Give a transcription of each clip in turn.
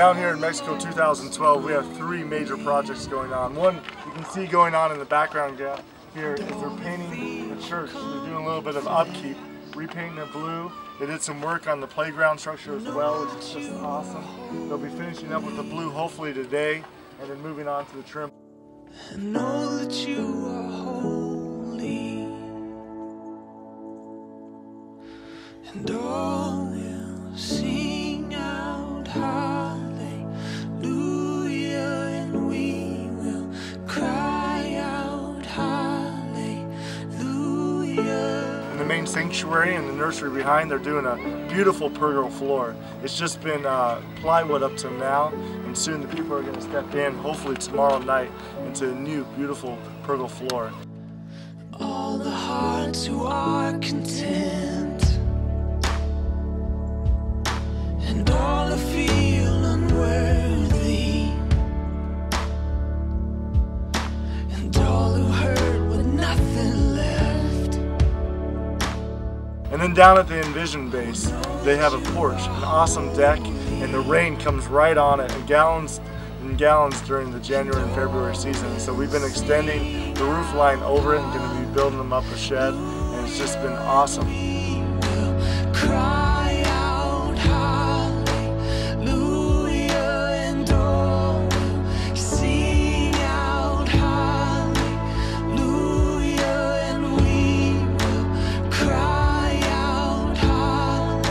Down here in Mexico 2012, we have 3 major projects going on. One you can see going on in the background here is they're painting the church. They're doing a little bit of upkeep, repainting it blue. They did some work on the playground structure as well, which is just awesome. They'll be finishing up with the blue hopefully today, and then moving on to the trim. I know that you are holy, and all will sing out hallelujah, and we will cry out hallelujah. In the main sanctuary and the nursery behind, they're doing a beautiful pergola floor. It's just been plywood up to now, and soon the people are going to step in, hopefully tomorrow night, into a new beautiful pergola floor. All the hearts who are content, and all who feel unworthy, and all who hurt with nothing left. And then down at the Envision base, they have a porch, an awesome deck, and the rain comes right on it, and gallons and gallons during the January and February season. So we've been extending the roof line over it and going to be building them up a shed, and it's just been awesome. Cry out hallelujah, and all will sing out hallelujah, and we will cry out hallelujah.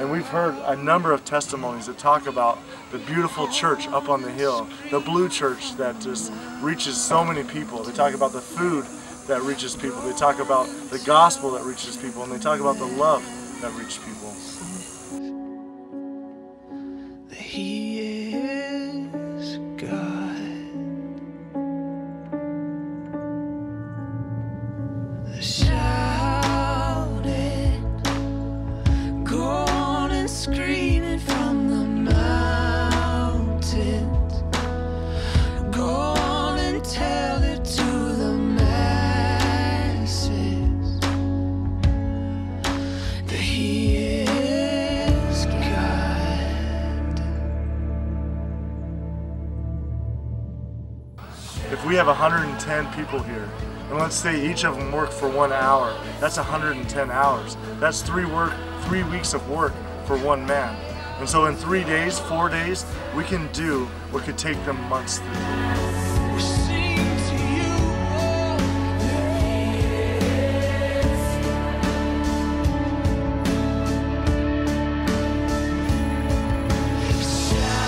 And we've heard a number of testimonies that talk about the beautiful church up on the hill, the blue church that just reaches so many people. They talk about the food that reaches people. They talk about the gospel that reaches people, and they talk about the love that reaches people. He is God. The shouting, go on and screaming from the mountains. Go on and tell it to the masses that He is God. If we have 110 people here, and let's say each of them work for 1 hour, that's 110 hours. That's 3 weeks of work for one man. And so in 3 days, 4 days, we can do what could take them months to do. We sing to you, oh, shouting,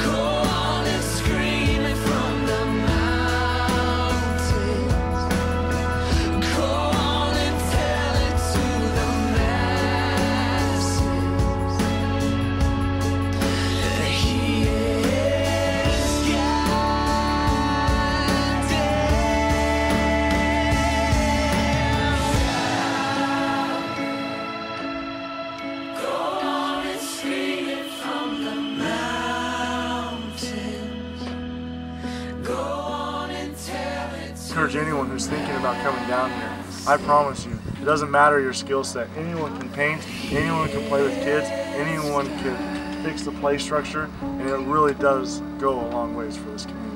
go on and screaming from the mountains. Go on and tell it to the masses that He is God. Go on and scream it from the mountains. Go on and tell it to Encourage anyone who's thinking about coming down here. I promise you, it doesn't matter your skill set. Anyone can paint, anyone can play with kids, anyone can fix the play structure, and it really does go a long ways for this community.